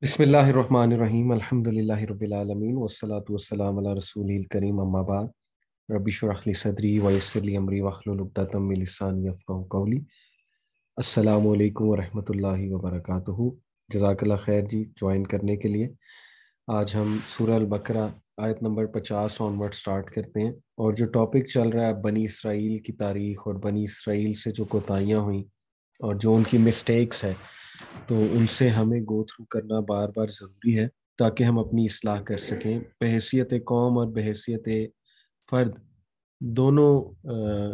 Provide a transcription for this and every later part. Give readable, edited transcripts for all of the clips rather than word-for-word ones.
بسم اللہ الرحمن الرحیم الحمد للہ رب العالمین والصلاة والسلام علی رسول الکریم اما بعد رب اشرح لی صدری ویسر لی امری واحلل عقدۃ من لسانی یفقہوا قولی۔ السلام علیکم ورحمۃ اللہ وبرکاتہ۔ جزاک اللہ خیر جی جوائن کرنے کے لیے۔ آج ہم سورہ البقرہ آیت نمبر 50 آنورڈ سٹارٹ کرتے ہیں، اور جو ٹاپک چل رہا ہے بنی اسرائیل کی تاریخ اور بنی اسرائیل سے جو کوتاہیاں ہوئیں اور جو ان کی مسٹیکس ہے، تو ان سے ہمیں گو تھرو کرنا بار بار ضروری ہے تاکہ ہم اپنی اصلاح کر سکیں بحیثیت قوم اور بحیثیت فرد دونوں۔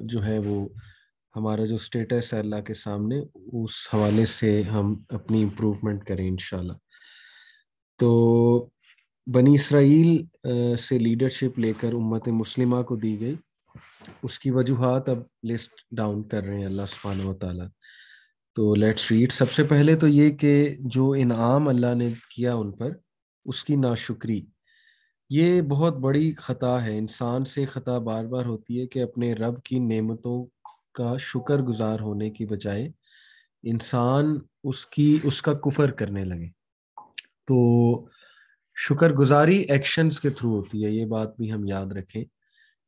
جو ہے وہ ہمارا جو سٹیٹس ہے اللہ کے سامنے، اس حوالے سے ہم اپنی امپروومنٹ کریں انشاءاللہ۔ تو بنی اسرائیل سے لیڈرشپ لے کر امت مسلمہ کو دی گئی، اس کی وجوہات اب لسٹ ڈاؤن کر رہے ہیں اللہ سبحانہ و تعالیٰ۔ تو لیٹس ریڈ۔ سب سے پہلے تو یہ کہ جو انعام اللہ نے کیا ان پر، اس کی ناشکری، یہ بہت بڑی خطا ہے۔ انسان سے خطا بار بار ہوتی ہے کہ اپنے رب کی نعمتوں کا شکر گزار ہونے کی بجائے انسان اس کا کفر کرنے لگے۔ تو شکر گزاری ایکشنز کے تھرو ہوتی ہے، یہ بات بھی ہم یاد رکھیں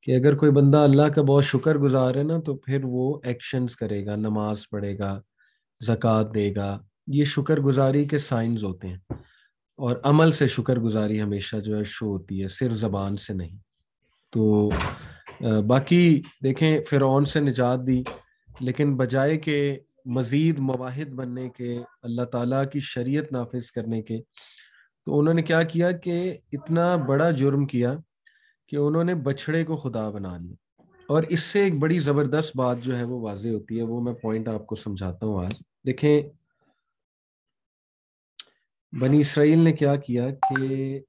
کہ اگر کوئی بندہ اللہ کا بہت شکر گزار ہے نا، تو پھر وہ ایکشنز کرے گا، نماز پڑھے گا، زکوٰۃ دے گا۔ یہ شکر گزاری کے سائنز ہوتے ہیں، اور عمل سے شکر گزاری ہمیشہ جو ہے شو ہوتی ہے، صرف زبان سے نہیں۔ تو باقی دیکھیں، فرعون سے نجات دی، لیکن بجائے کہ مزید مواحد بننے کے، اللہ تعالیٰ کی شریعت نافذ کرنے کے، تو انہوں نے کیا کیا کہ اتنا بڑا جرم کیا کہ انہوں نے بچھڑے کو خدا بنا لیا۔ اور اس سے ایک بڑی زبردست بات جو ہے وہ واضح ہوتی ہے، وہ میں پوائنٹ آپ کو سمجھاتا ہوں آج۔ دیکھیں بنی اسرائیل نے کیا کیا کہ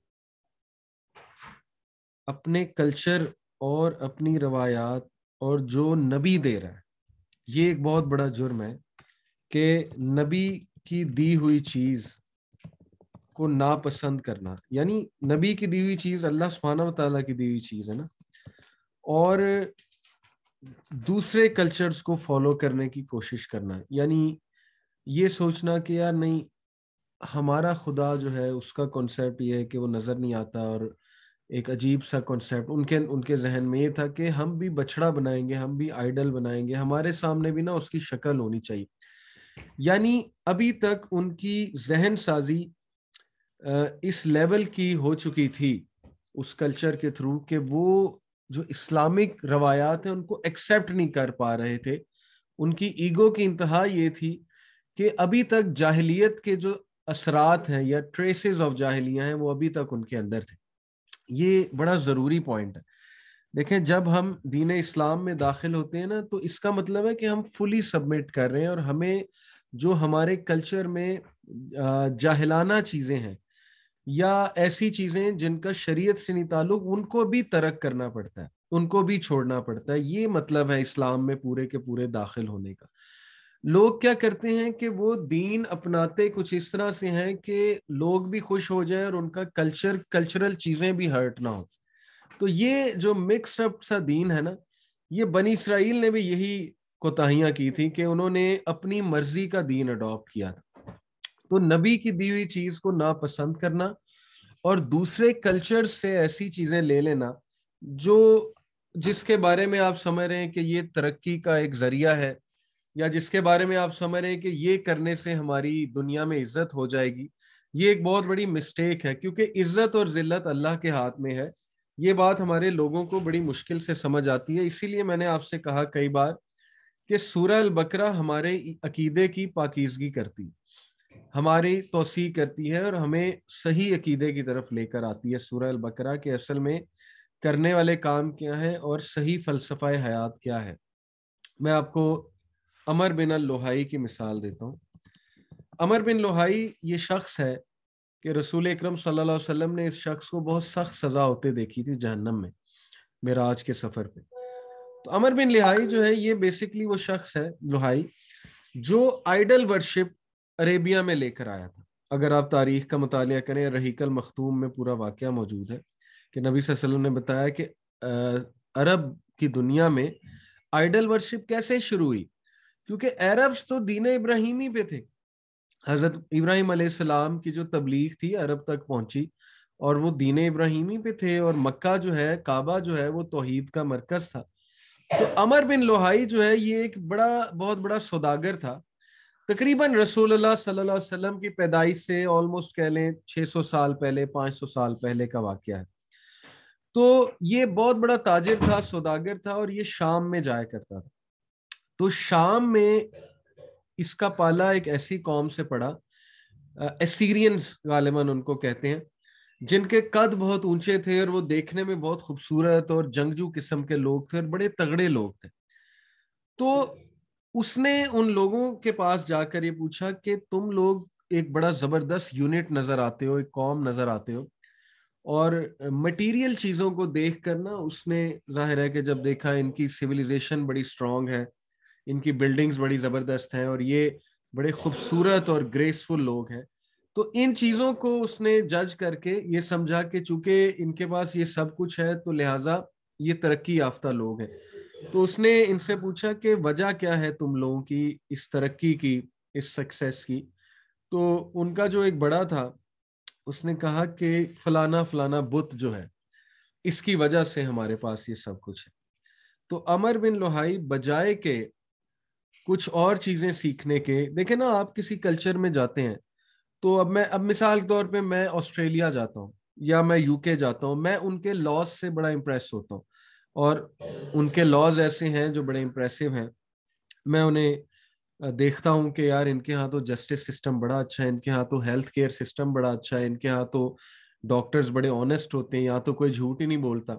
اپنے کلچر اور اپنی روایات اور جو نبی دے رہا ہے، یہ ایک بہت بڑا جرم ہے کہ نبی کی دی ہوئی چیز کو ناپسند کرنا، یعنی نبی کی دی ہوئی چیز اللہ سبحانہ و تعالیٰ کی دی ہوئی چیز ہے نا، اور دوسرے کلچرز کو فالو کرنے کی کوشش کرنا، یعنی یہ سوچنا کہ یار نہیں، ہمارا خدا جو ہے اس کا کانسیپٹ یہ ہے کہ وہ نظر نہیں آتا، اور ایک عجیب سا کانسیپٹ ان کے ذہن میں یہ تھا کہ ہم بھی بچڑا بنائیں گے، ہم بھی آئیڈل بنائیں گے، ہمارے سامنے بھی نا اس کی شکل ہونی چاہیے۔ یعنی ابھی تک ان کی ذہن سازی اس لیول کی ہو چکی تھی اس کلچر کے تھرو کہ وہ جو اسلامک روایات ہیں ان کو ایکسیپٹ نہیں کر پا رہے تھے۔ ان کی ایگو کی انتہا یہ تھی کہ ابھی تک جاہلیت کے جو اثرات ہیں یا ٹریسز آف جاہلیہ ہیں وہ ابھی تک ان کے اندر تھے۔ یہ بڑا ضروری پوائنٹ ہے۔ دیکھیں، جب ہم دین اسلام میں داخل ہوتے ہیں نا، تو اس کا مطلب ہے کہ ہم فلی سبمٹ کر رہے ہیں، اور ہمیں جو ہمارے کلچر میں جاہلانہ چیزیں ہیں یا ایسی چیزیں جن کا شریعت سے نہیں تعلق، ان کو بھی ترک کرنا پڑتا ہے، ان کو بھی چھوڑنا پڑتا ہے۔ یہ مطلب ہے اسلام میں پورے کے پورے داخل ہونے کا۔ لوگ کیا کرتے ہیں کہ وہ دین اپناتے کچھ اس طرح سے ہیں کہ لوگ بھی خوش ہو جائیں اور ان کا کلچرل چیزیں بھی ہرٹ نہ ہو۔ تو یہ جو مکس اپ سا دین ہے نا، یہ بنی اسرائیل نے بھی یہی کوتاہیاں کی تھی کہ انہوں نے اپنی مرضی کا دین اڈاپٹ کیا تھا۔ تو نبی کی دی ہوئی چیز کو ناپسند کرنا اور دوسرے کلچر سے ایسی چیزیں لے لینا جس کے بارے میں آپ سمجھ رہے ہیں کہ یہ ترقی کا ایک ذریعہ ہے، یا جس کے بارے میں آپ سمجھ رہے ہیں کہ یہ کرنے سے ہماری دنیا میں عزت ہو جائے گی، یہ ایک بہت بڑی مسٹیک ہے، کیونکہ عزت اور ذلت اللہ کے ہاتھ میں ہے۔ یہ بات ہمارے لوگوں کو بڑی مشکل سے سمجھ آتی ہے۔ اسی لیے میں نے آپ سے کہا کئی بار کہ سورہ البقرہ ہمارے عقیدے کی پاکیزگی کرتی، ہماری توسیع کرتی ہے، اور ہمیں صحیح عقیدے کی طرف لے کر آتی ہے۔ سورہ البقرہ کے اصل میں کرنے والے کام کیا ہیں اور صحیح فلسفہ حیات کیا ہے۔ میں آپ کو عمر بن اللوہائی کی مثال دیتا ہوں۔ عمر بن لوہائی یہ شخص ہے کہ رسول اکرم صلی اللہ علیہ وسلم نے اس شخص کو بہت سخت سزا ہوتے دیکھی تھی جہنم میں معراج کے سفر پہ۔ تو عمر بن لوہائی جو ہے، یہ بیسکلی وہ شخص ہے، لوہائی، جو آئیڈل ورشپ عربیہ میں لے کر آیا تھا۔ اگر آپ تاریخ کا مطالعہ کریں، رحیق المختوم میں پورا واقعہ موجود ہے کہ نبی صلی اللہ علیہ وسلم نے بتایا کہ عرب کی دنیا میں آئیڈل ورشپ کیسے شروع ہوئی، کیونکہ عربز تو دین ابراہیمی پہ تھے۔ حضرت ابراہیم علیہ السلام کی جو تبلیغ تھی عرب تک پہنچی اور وہ دین ابراہیمی پہ تھے، اور مکہ جو ہے، کعبہ جو ہے، وہ توحید کا مرکز تھا. تو عمر بن لوہائی جو ہے یہ ایک بہت بڑا سوداگر تھا. تقریباً رسول اللہ صلی اللہ علیہ وسلم کی پیدائش سے آلموسٹ کہہ لیں 600 سال پہلے، 500 سال پہلے کا واقعہ ہے. تو یہ بہت بڑا تاجر تھا، سوداگر تھا، اور یہ شام میں جایا کرتا تھا. تو شام میں اس کا پالا ایک ایسی قوم سے پڑا، ایسیرینز غالباً ان کو کہتے ہیں، جن کے قد بہت اونچے تھے اور وہ دیکھنے میں بہت خوبصورت اور جنگجو قسم کے لوگ تھے اور بڑے تگڑے لوگ تھے. تو اس نے ان لوگوں کے پاس جا کر یہ پوچھا کہ تم لوگ ایک بڑا زبردست یونٹ نظر آتے ہو، ایک قوم نظر آتے ہو، اور مٹیریل چیزوں کو دیکھ کر نا اس نے ظاہر ہے کہ جب دیکھا ان کی سویلائزیشن بڑی سٹرونگ ہے، ان کی بلڈنگز بڑی زبردست ہیں، اور یہ بڑے خوبصورت اور گریسفل لوگ ہیں، تو ان چیزوں کو اس نے جج کر کے یہ سمجھا کہ چونکہ ان کے پاس یہ سب کچھ ہے تو لہٰذا یہ ترقی یافتہ لوگ ہیں. تو اس نے ان سے پوچھا کہ وجہ کیا ہے تم لوگوں کی اس ترقی کی، اس سکسیس کی. تو ان کا جو ایک بڑا تھا اس نے کہا کہ فلانا فلانا بت جو ہے اس کی وجہ سے ہمارے پاس یہ سب کچھ ہے. تو عمر بن لوہائی بجائے کہ کچھ اور چیزیں سیکھنے کے، دیکھیں نا آپ کسی کلچر میں جاتے ہیں تو اب مثال کے طور پہ میں آسٹریلیا جاتا ہوں یا میں یو کے جاتا ہوں، میں ان کے لاز سے بڑا امپریس ہوتا ہوں، اور ان کے لاز ایسے ہیں جو بڑے امپریسو ہیں. میں انہیں دیکھتا ہوں کہ یار ان کے ہاں تو جسٹس سسٹم بڑا اچھا ہے، ان کے ہاں تو ہیلتھ کیئر سسٹم بڑا اچھا ہے، ان کے ہاں تو ڈاکٹرز بڑے آنےسٹ ہوتے ہیں، یہاں تو کوئی جھوٹ ہی نہیں بولتا.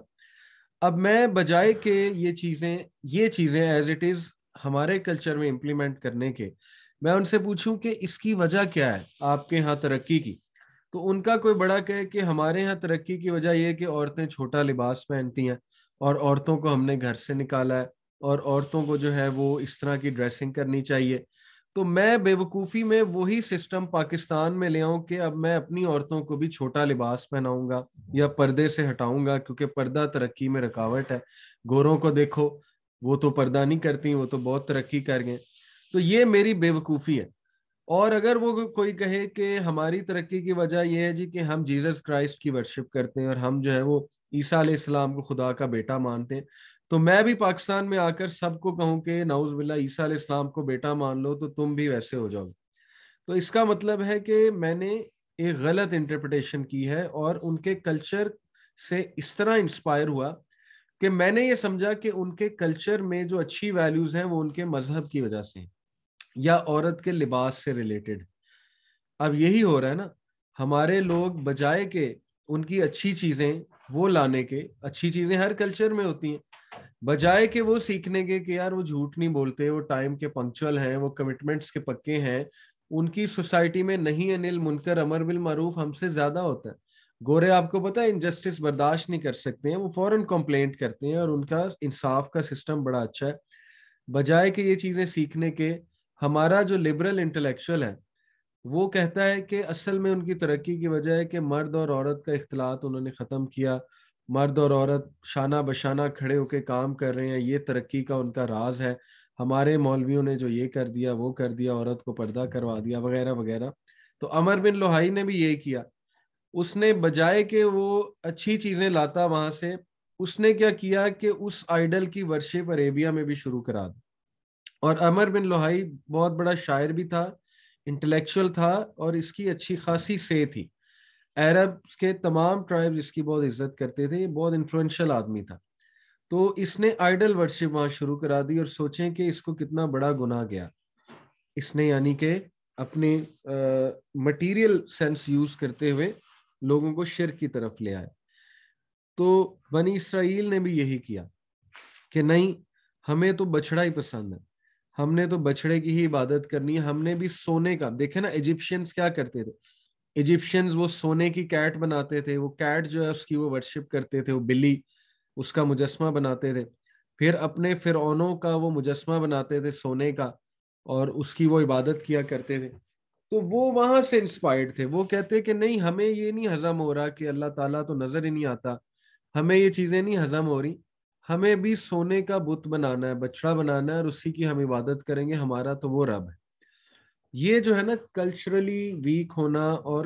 اب میں بجائے کہ یہ چیزیں ایز اٹ از ہمارے کلچر میں امپلیمنٹ کرنے کے، میں ان سے پوچھوں کہ اس کی وجہ کیا ہے آپ کے ہاں ترقی کی، تو ان کا کوئی بڑا کہے کہ ہمارے ہاں ترقی کی وجہ یہ ہے کہ عورتیں چھوٹا لباس پہنتی ہیں اور عورتوں کو ہم نے گھر سے نکالا ہے اور عورتوں کو جو ہے وہ اس طرح کی ڈریسنگ کرنی چاہیے. تو میں بے وقوفی میں وہی سسٹم پاکستان میں لے آؤں کہ اب میں اپنی عورتوں کو بھی چھوٹا لباس پہناؤں گا یا پردے سے ہٹاؤں گا، کیونکہ پردہ ترقی میں رکاوٹ ہے. گوروں کو دیکھو، وہ تو پردہ نہیں کرتی، وہ تو بہت ترقی کر گئے. تو یہ میری بے وقوفی ہے. اور اگر وہ کوئی کہے کہ ہماری ترقی کی وجہ یہ ہے جی کہ ہم جیزس کرائسٹ کی ورشپ کرتے ہیں اور ہم جو ہے وہ عیسیٰ علیہ السلام کو خدا کا بیٹا مانتے ہیں، تو میں بھی پاکستان میں آ کر سب کو کہوں کہ نعوذ باللہ عیسیٰ علیہ السلام کو بیٹا مان لو تو تم بھی ویسے ہو جاؤ. تو اس کا مطلب ہے کہ میں نے ایک غلط انٹرپریٹیشن کی ہے اور ان کے کلچر سے اس طرح انسپائر ہوا کہ میں نے یہ سمجھا کہ ان کے کلچر میں جو اچھی ویلیوز ہیں وہ ان کے مذہب کی وجہ سے یا عورت کے لباس سے ریلیٹڈ. اب یہی ہو رہا ہے نا، ہمارے لوگ بجائے کہ ان کی اچھی چیزیں وہ لانے کے، اچھی چیزیں ہر کلچر میں ہوتی ہیں، بجائے کہ وہ سیکھنے کے کہ یار وہ جھوٹ نہیں بولتے، وہ ٹائم کے پنکچوئل ہیں، وہ کمٹمنٹس کے پکے ہیں، ان کی سوسائٹی میں نہیں انل منکر امر بالمعروف ہم سے زیادہ ہوتا ہے. گورے آپ کو پتا ہے انجسٹس برداشت نہیں کر سکتے ہیں، وہ فوراً کمپلینٹ کرتے ہیں اور ان کا انصاف کا سسٹم بڑا اچھا ہے. بجائے کہ یہ چیزیں سیکھنے کے، ہمارا جو لبرل انٹلیکچوئل ہے وہ کہتا ہے کہ اصل میں ان کی ترقی کی وجہ ہے کہ مرد اور عورت کا اختلاط انہوں نے ختم کیا، مرد اور عورت شانہ بشانہ کھڑے ہو کے کام کر رہے ہیں، یہ ترقی کا ان کا راز ہے. ہمارے مولویوں نے جو یہ کر دیا وہ کر دیا، عورت کو پردہ کروا دیا وغیرہ وغیرہ. تو عمر بن لوہائی نے بھی یہی کیا. اس نے بجائے کہ وہ اچھی چیزیں لاتا وہاں سے، اس نے کیا کیا کہ اس آئیڈل کی ورشپ عربیہ میں بھی شروع کرا دی. اور عمر بن لوہائی بہت بڑا شاعر بھی تھا، انٹلیکچوئل تھا، اور اس کی اچھی خاصی سے تھی. عرب کے تمام ٹرائبز اس کی بہت عزت کرتے تھے، یہ بہت انفلوئنشل آدمی تھا. تو اس نے آئیڈل ورشپ وہاں شروع کرا دی، اور سوچیں کہ اس کو کتنا بڑا گناہ گیا. اس نے یعنی کہ اپنے مٹیریل سینس یوز کرتے ہوئے لوگوں کو شرک کی طرف لے آئے. تو بنی اسرائیل نے بھی یہی کیا کہ نہیں، ہمیں تو بچڑا ہی پسند ہے، ہم نے تو بچڑے کی ہی عبادت کرنی ہے. ہم نے بھی سونے کا، دیکھیں نا ایجپشینز کیا کرتے تھے، ایجپشینز وہ سونے کی کیٹ بناتے تھے، وہ کیٹ جو ہے اس کی وہ ورشپ کرتے تھے، وہ بلی اس کا مجسمہ بناتے تھے، پھر اپنے فرعونوں کا وہ مجسمہ بناتے تھے سونے کا اور اس کی وہ عبادت کیا کرتے تھے. تو وہ وہاں سے انسپائرڈ تھے. وہ کہتے کہ نہیں، ہمیں یہ نہیں ہضم ہو رہا کہ اللہ تعالیٰ تو نظر ہی نہیں آتا، ہمیں یہ چیزیں نہیں ہضم ہو رہی، ہمیں بھی سونے کا بت بنانا ہے، بچڑا بنانا ہے، اور اسی کی ہم عبادت کریں گے، ہمارا تو وہ رب ہے. یہ جو ہے نا کلچرلی ویک ہونا اور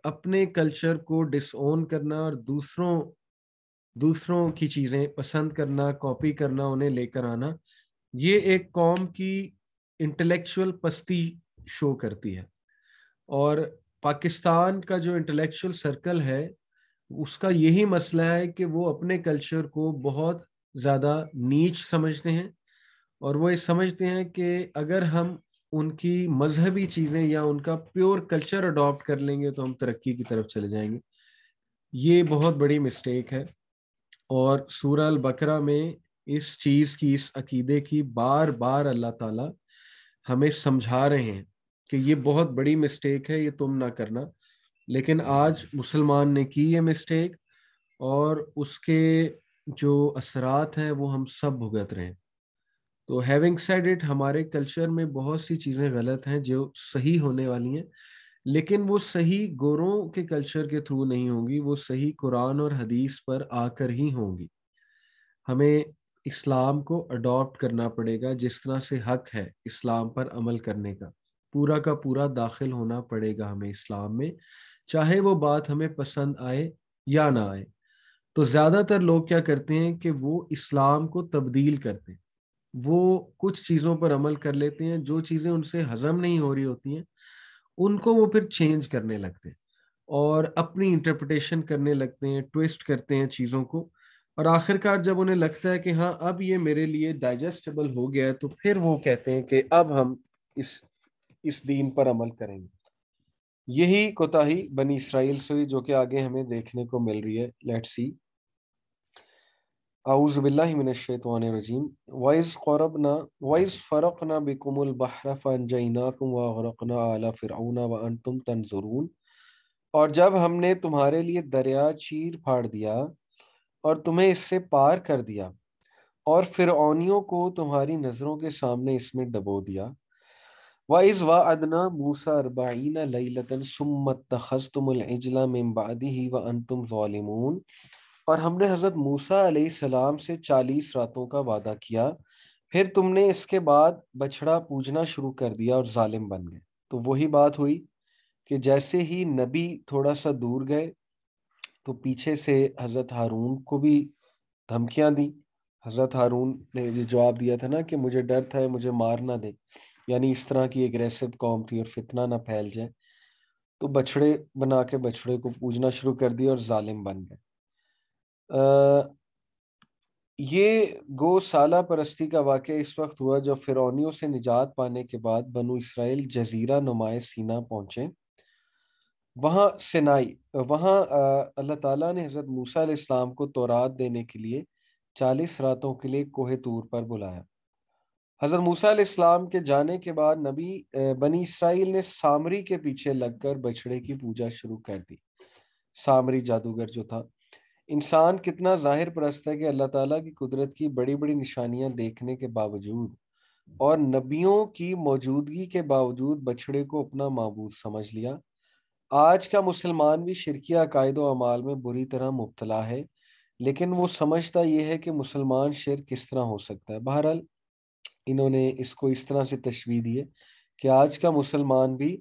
اپنے کلچر کو ڈس اون کرنا اور دوسروں کی چیزیں پسند کرنا، کاپی کرنا، انہیں لے کر آنا، یہ ایک قوم کی انٹلیکچوئل پستی شو کرتی ہے. اور پاکستان کا جو انٹلیکچوئل سرکل ہے اس کا یہی مسئلہ ہے کہ وہ اپنے کلچر کو بہت زیادہ نیچ سمجھتے ہیں، اور وہ یہ سمجھتے ہیں کہ اگر ہم ان کی مذہبی چیزیں یا ان کا پیور کلچر اڈاپٹ کر لیں گے تو ہم ترقی کی طرف چلے جائیں گے. یہ بہت بڑی مسٹیک ہے، اور سورہ البقرہ میں اس چیز کی، اس عقیدے کی بار بار اللہ تعالیٰ ہمیں سمجھا رہے ہیں کہ یہ بہت بڑی مسٹیک ہے، یہ تم نہ کرنا. لیکن آج مسلمان نے کی یہ مسٹیک، اور اس کے جو اثرات ہیں وہ ہم سب بھگت رہے ہیں. تو ہیونگ سیڈ اٹ، ہمارے کلچر میں بہت سی چیزیں غلط ہیں جو صحیح ہونے والی ہیں، لیکن وہ صحیح گوروں کے کلچر کے تھرو نہیں ہوں گی، وہ صحیح قرآن اور حدیث پر آ کر ہی ہوں گی. ہمیں اسلام کو اڈاپٹ کرنا پڑے گا، جس طرح سے حق ہے اسلام پر عمل کرنے کا پورا داخل ہونا پڑے گا ہمیں اسلام میں، چاہے وہ بات ہمیں پسند آئے یا نہ آئے. تو زیادہ تر لوگ کیا کرتے ہیں کہ وہ اسلام کو تبدیل کرتے ہیں، وہ کچھ چیزوں پر عمل کر لیتے ہیں، جو چیزیں ان سے ہضم نہیں ہو رہی ہوتی ہیں ان کو وہ پھر چینج کرنے لگتے ہیں اور اپنی انٹرپریٹیشن کرنے لگتے ہیں، ٹویسٹ کرتے ہیں چیزوں کو. اور آخر کار جب انہیں لگتا ہے کہ ہاں اب یہ میرے لیے ڈائجسٹیبل ہو گیا ہے، تو پھر وہ کہتے ہیں کہ اب ہم اس دین پر عمل کریں گے. یہی کوتاہی بنی اسرائیل سے ہوئی، جو کہ آگے ہمیں دیکھنے کو مل رہی ہے. Let see. اعوذ باللہ من الشیطان الرجیم. وَإِذْ فَرَقْنَا بِكُمُ الْبَحْرَ فَأَنْجَيْنَاكُمْ وَأَغْرَقْنَا آلَ فِرْعَوْنَ وَأَنْتُمْ تَنْظُرُونَ. اور جب ہم نے تمہارے لیے دریا چیر پھاڑ دیا اور تمہیں اس سے پار کر دیا، اور فرعونیوں کو تمہاری نظروں کے سامنے اس میں ڈبو دیا. وَإِذْ وَعَدْنَا مُوسَىٰ 40 لَيْلَةً ثُمَّ اتَّخَذْتُمُ الْعِجْلَ مِن بَعْدِهِ وَأَنْتُمْ ظَالِمُونَ. اور ہم نے حضرت موسیٰ علیہ السلام سے 40 راتوں کا وعدہ کیا، پھر تم نے اس کے بعد بچڑا پوجنا شروع کر دیا اور ظالم بن گئے. تو وہی بات ہوئی کہ جیسے ہی نبی تھوڑا سا دور گئے تو پیچھے سے حضرت ہارون کو بھی دھمکیاں دی. حضرت ہارون نے یہ جواب دیا تھا نا کہ مجھے ڈر تھا مجھے مار نہ دے، یعنی اس طرح کی اگریسو قوم تھی اور فتنہ نہ پھیل جائے. تو بچڑے بنا کے بچڑے کو پوجنا شروع کر دیا اور ظالم بن گئے. یہ گو سالہ پرستی کا واقعہ اس وقت ہوا جب فرعونیوں سے نجات پانے کے بعد بنو اسرائیل جزیرہ نمائے سینا پہنچے. وہاں اللہ تعالیٰ نے حضرت موسیٰ علیہ السلام کو تورات دینے کے لیے 40 راتوں کے لیے کوہ طور پر بلایا. حضرت موسیٰ علیہ السلام کے جانے کے بعد بنی اسرائیل نے سامری کے پیچھے لگ کر بچڑے کی پوجا شروع کر دی. سامری جادوگر جو تھا. انسان کتنا ظاہر پرست ہے کہ اللہ تعالیٰ کی قدرت کی بڑی بڑی نشانیاں دیکھنے کے باوجود اور نبیوں کی موجودگی کے باوجود بچڑے کو اپنا معبود سمجھ لیا. آج کا مسلمان بھی شرکیہ عقائد و اعمال میں بری طرح مبتلا ہے، لیکن وہ سمجھتا یہ ہے کہ مسلمان شرک کس طرح ہو سکتا ہے. بہرحال انہوں نے اس کو اس طرح سے تشبیہ دی ہے کہ آج کا مسلمان بھی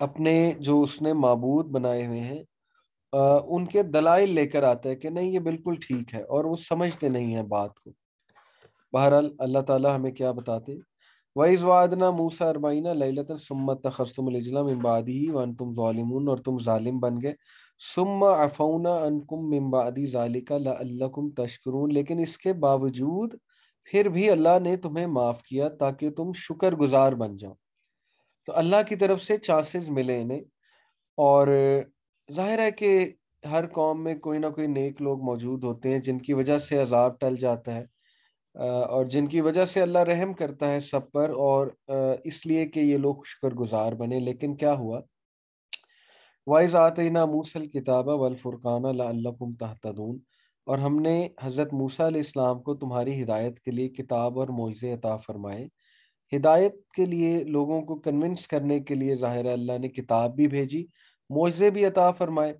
اپنے جو اس نے معبود بنائے ہوئے ہیں ان کے دلائل لے کر آتا ہے کہ نہیں یہ بالکل ٹھیک ہے، اور وہ سمجھتے نہیں ہیں بات کو. بہرحال اللہ تعالیٰ ہمیں کیا بتاتے. وَإِذْ وَعَدْنَا مُوسَىٰ 40 لَيْلَةً ثُمَّ اتَّخَذْتُمُ الْعِجْلَ مِن بَعْدِهِ وَأَنْتُمْ ظَالِمُونَ. اور تم ظالم بن گئے. ثُمَّ عَفَوْنَا عَنْكُم مِّن بَعْدِ ذَلِكَ لَعَلَّكُمْ تَشْكُرُونَ. لیکن اس کے باوجود پھر بھی اللہ نے تمہیں معاف کیا تاکہ تم شکر گزار بن جاؤ. تو اللہ کی طرف سے چانسز ملے انہیں، اور ظاہر ہے کہ ہر قوم میں کوئی نہ کوئی نیک لوگ موجود ہوتے ہیں جن کی وجہ سے عذاب ٹل جاتا ہے، اور جن کی وجہ سے اللہ رحم کرتا ہے سب پر، اور اس لیے کہ یہ لوگ شکر گزار بنے. لیکن کیا ہوا؟ وَإِذْ آتَيْنَا مُوسَى الْكِتَابَ وَالْفُرْقَانَ لَعَلَّكُمْ تَهْتَدُونَ. اور ہم نے حضرت موسیٰ علیہ السلام کو تمہاری ہدایت کے لیے کتاب اور معجزے عطا فرمائے. ہدایت کے لیے، لوگوں کو کنونس کرنے کے لیے ظاہر ہے اللہ نے کتاب بھی بھیجی، معجزے بھی عطا فرمائے.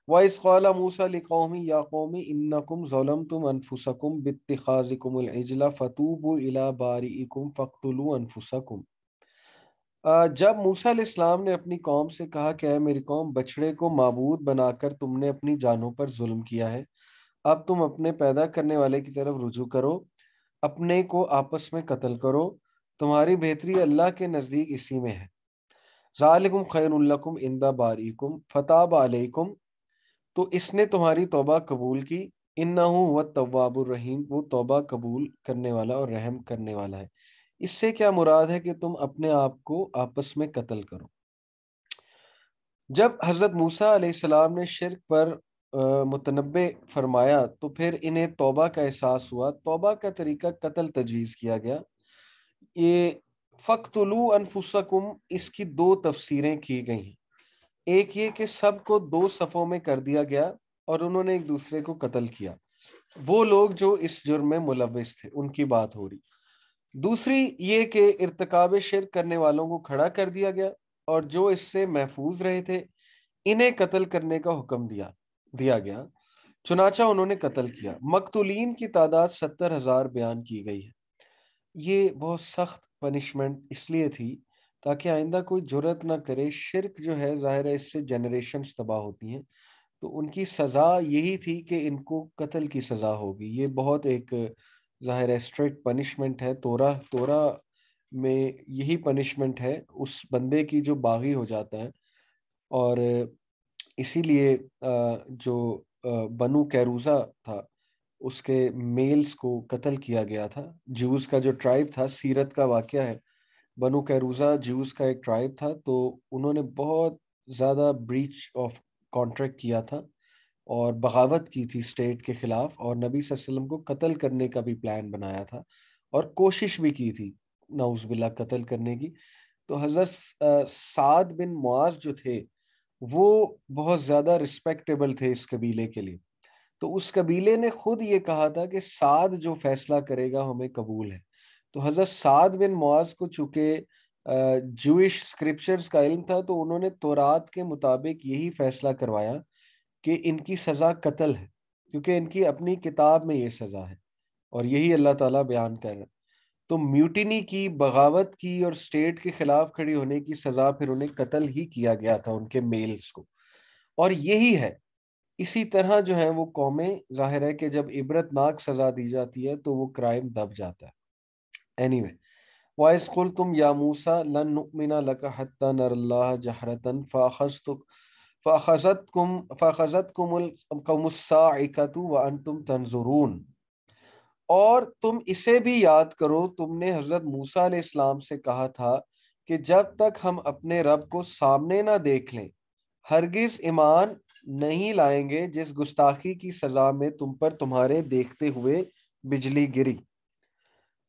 وَإِذْ قَالَ مُوسَىٰ لِقَوْمِهِ يَا قَوْمِ إِنَّكُمْ ظَلَمْتُمْ أَنفُسَكُمْ بِاتِّخَاذِكُمُ الْعِجْلَ فَتُوبُوا إِلَىٰ بَارِئِكُمْ فَاقْتُلُوا أَنفُسَكُمْ. جب موسیٰ علیہ السلام نے اپنی قوم سے کہا کہ اے میری قوم، بچڑے کو معبود بنا کر تم نے اپنی جانوں پر ظلم کیا ہے، اب تم اپنے پیدا کرنے والے کی طرف رجوع کرو، اپنے کو آپس میں قتل کرو، تمہاری بہتری اللہ کے نزدیک اسی میں ہے۔ ذالکم خیر لکم عند باریکم فتاب علیکم، تو اس نے تمہاری توبہ قبول کی، انہ هو التواب الرحیم، وہ توبہ قبول کرنے والا اور رحم کرنے والا ہے۔ اس سے کیا مراد ہے کہ تم اپنے آپ کو آپس میں قتل کرو۔ جب حضرت موسیٰ علیہ السلام نے شرک پر متنبع فرمایا تو پھر انہیں توبہ کا احساس ہوا۔ توبہ کا طریقہ قتل تجویز کیا گیا۔ یہ فَاقْتُلُوا أَنفُسَكُمْ، اس کی دو تفسیریں کی گئی ہیں۔ ایک یہ کہ سب کو دو صفوں میں کر دیا گیا اور انہوں نے ایک دوسرے کو قتل کیا، وہ لوگ جو اس جرم میں ملوث تھے ان کی بات ہو رہی۔ دوسری یہ کہ ارتکاب شرک کرنے والوں کو کھڑا کر دیا گیا اور جو اس سے محفوظ رہے تھے انہیں قتل کرنے کا حکم دیا گیا، چنانچہ انہوں نے قتل کیا۔ مقتولین کی تعداد 70,000 بیان کی گئی ہے۔ یہ بہت سخت پنشمنٹ اس لیے تھی تاکہ آئندہ کوئی جرت نہ کرے۔ شرک جو ہے ظاہر ہے اس سے جنریشنز تباہ ہوتی ہیں، تو ان کی سزا یہی تھی کہ ان کو قتل کی سزا ہوگی۔ یہ بہت ایک ظاہر ہے اسٹرکٹ پنشمنٹ ہے۔ تورا میں یہی پنشمنٹ ہے اس بندے کی جو باغی ہو جاتا ہے، اور اسی لیے جو بنو قیروزہ تھا اس کے میلز کو قتل کیا گیا تھا۔ جیوز کا جو ٹرائب تھا، سیرت کا واقعہ ہے، بنو قیروزہ جیوز کا ایک ٹرائب تھا، تو انہوں نے بہت زیادہ بریچ آف کانٹریکٹ کیا تھا اور بغاوت کی تھی اسٹیٹ کے خلاف، اور نبی صلی اللہ علیہ وسلم کو قتل کرنے کا بھی پلان بنایا تھا اور کوشش بھی کی تھی نعوذ باللہ قتل کرنے کی۔ تو حضرت سعد بن معاذ جو تھے وہ بہت زیادہ رسپیکٹیبل تھے اس قبیلے کے لیے، تو اس قبیلے نے خود یہ کہا تھا کہ سعد جو فیصلہ کرے گا ہمیں قبول ہے۔ تو حضرت سعد بن معاذ کو چونکہ جوئش اسکرپچرز کا علم تھا، تو انہوں نے تورات کے مطابق یہی فیصلہ کروایا کہ ان کی سزا قتل ہے، کیونکہ ان کی اپنی کتاب میں یہ سزا ہے اور یہی اللہ تعالیٰ بیان کر رہا ہے۔ تو میوٹینی کی، بغاوت کی اور اسٹیٹ کے خلاف کھڑی ہونے کی سزا پھر انہیں قتل ہی کیا گیا تھا، ان کے میلز کو، اور یہی ہے۔ اسی طرح جو ہے وہ قومیں، ظاہر ہے کہ جب عبرت ناک سزا دی جاتی ہے تو وہ کرائم دب جاتا ہے۔ اینی وے، وَإِذْ قُلْتُمْ يَا مُوسَىٰ لَن نُؤْمِنَ لَكَ حَتَّىٰ نَرَى اللَّهَ جَهْرَةً فَأَخَذَتْكُمُ الصَّاعِقَةُ وَأَنْتُمْ تَنظُرُونَ، اور تم اسے بھی یاد کرو، تم نے حضرت موسیٰ علیہ السلام سے کہا تھا کہ جب تک ہم اپنے رب کو سامنے نہ دیکھ لیں ہرگز ایمان نہیں لائیں گے، جس گستاخی کی سزا میں تم پر تمہارے دیکھتے ہوئے بجلی گری۔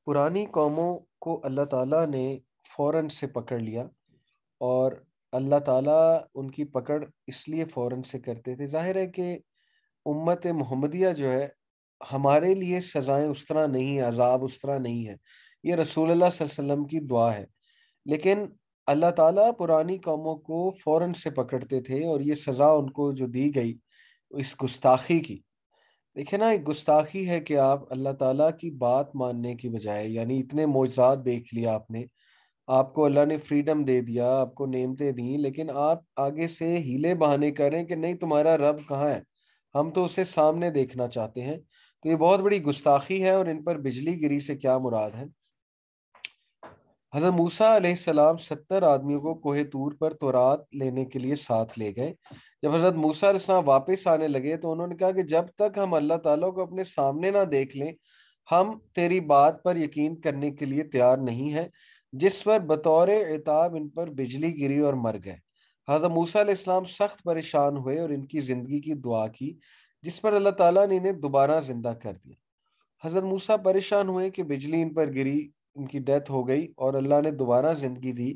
پرانی قوموں کو اللہ تعالیٰ نے فوراً سے پکڑ لیا، اور اللہ تعالیٰ ان کی پکڑ اس لیے فوراً سے کرتے تھے۔ ظاہر ہے کہ امت محمدیہ جو ہے، ہمارے لیے سزائیں اس طرح نہیں ہیں، عذاب اس طرح نہیں ہے، یہ رسول اللہ صلی اللہ علیہ وسلم کی دعا ہے، لیکن اللہ تعالیٰ پرانی قوموں کو فوراً سے پکڑتے تھے، اور یہ سزا ان کو جو دی گئی اس گستاخی کی، دیکھیں نا، ایک گستاخی ہے کہ آپ اللہ تعالیٰ کی بات ماننے کی بجائے، یعنی اتنے معجزات دیکھ لیا آپ نے، آپ کو اللہ نے فریڈم دے دیا، آپ کو نعمتیں دیں، لیکن آپ آگے سے ہیلے بہانے کر رہے ہیں کہ نہیں تمہارا رب کہاں ہے، ہم تو اسے سامنے دیکھنا چاہتے ہیں۔ تو یہ بہت بڑی گستاخی ہے، اور ان پر بجلی گری سے کیا مراد ہے؟ حضرت موسیٰ علیہ السلام 70 آدمیوں کو کوہ طور پر تورات لینے کے لیے ساتھ لے گئے۔ جب حضرت موسیٰ علیہ السلام واپس آنے لگے تو انہوں نے کہا کہ جب تک ہم اللہ تعالیٰ کو اپنے سامنے نہ دیکھ لیں ہم تیری بات پر یقین کرنے کے لیے تیار نہیں ہیں، جس پر بطور عتاب ان پر بجلی گری اور مر گئے۔ حضرت موسیٰ علیہ السلام سخت پریشان ہوئے اور ان کی زندگی کی دعا کی، جس پر اللہ تعالیٰ نے انہیں دوبارہ زندہ کر دیا۔ حضرت موسیٰ پریشان ہوئے کہ بجلی ان پر گری، ان کی ڈیتھ ہو گئی اور اللہ نے دوبارہ زندگی دی۔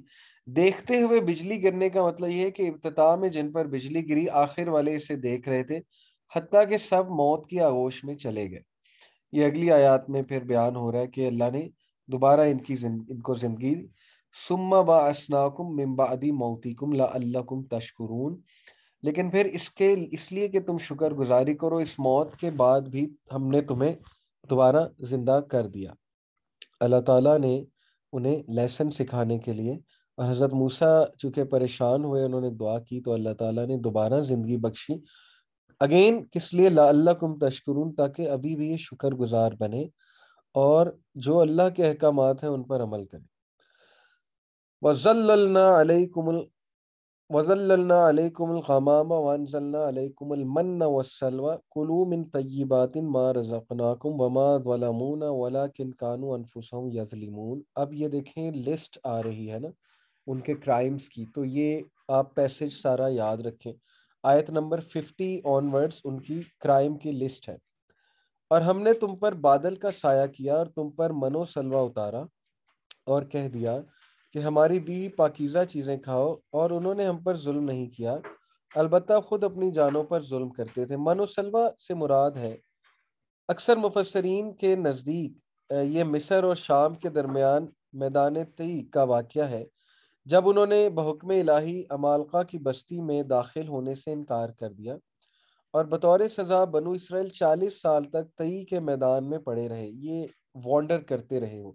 دیکھتے ہوئے بجلی گرنے کا مطلب یہ ہے کہ ابتدا میں جن پر بجلی گری آخر والے اسے دیکھ رہے تھے، حتیٰ کہ سب موت کی آغوش میں چلے گئے۔ یہ اگلی آیات میں پھر بیان ہو رہا ہے کہ اللہ نے دوبارہ ان کو زندگی دی۔ ثم بعثناکم من بعد موتکم لعلکم تشکرون، لیکن پھر اس لیے کہ تم شکر گزاری کرو، اس موت کے بعد بھی ہم نے تمہیں دوبارہ زندہ کر دیا۔ اللہ تعالیٰ نے انہیں لیسن سکھانے کے لیے اور حضرت موسیٰ چونکہ پریشان ہوئے، انہوں نے دعا کی تو اللہ تعالیٰ نے دوبارہ زندگی بخشی، اگین کس لیے؟ لعلکم تشکرون، تاکہ ابھی بھی یہ شکر گزار بنے اور جو اللہ کے احکامات ہیں ان پر عمل کریں۔ وَظَلَّلْنَا عَلَيْكُمُ وَظَلَّلْنَا عَلَيْكُمُ الْغَمَامَ وَأَنزَلْنَا عَلَيْكُمُ الْمَنَّ وَالسَّلْوَىٰ كُلُوا مِن طَيِّبَاتِ مَا رَزَقْنَاكُمْ وَمَا ظَلَمُونَا وَلَٰكِن كَانُوا أَنفُسَهُمْ يَظْلِمُونَ۔ اب یہ دیکھیں لسٹ آ رہی ہے نا ان کے کرائمز کی، تو یہ آپ پیسج سارا یاد رکھیں، آیت نمبر 50 آن ورڈز ان کی کرائم کی لسٹ ہے۔ اور ہم نے تم پر بادل کا سایہ کیا اور تم پر من و سلوہ اتارا اور کہہ دیا کہ ہماری دی پاکیزہ چیزیں کھاؤ، اور انہوں نے ہم پر ظلم نہیں کیا، البتہ خود اپنی جانوں پر ظلم کرتے تھے۔ من و سلوہ سے مراد ہے اکثر مفسرین کے نزدیک یہ مصر اور شام کے درمیان میدان طی کا واقعہ ہے، جب انہوں نے بحکم الہی عمالقہ کی بستی میں داخل ہونے سے انکار کر دیا اور بطور سزا بنو اسرائیل 40 سال تک طی کے میدان میں پڑے رہے، یہ وانڈر کرتے رہے ہو،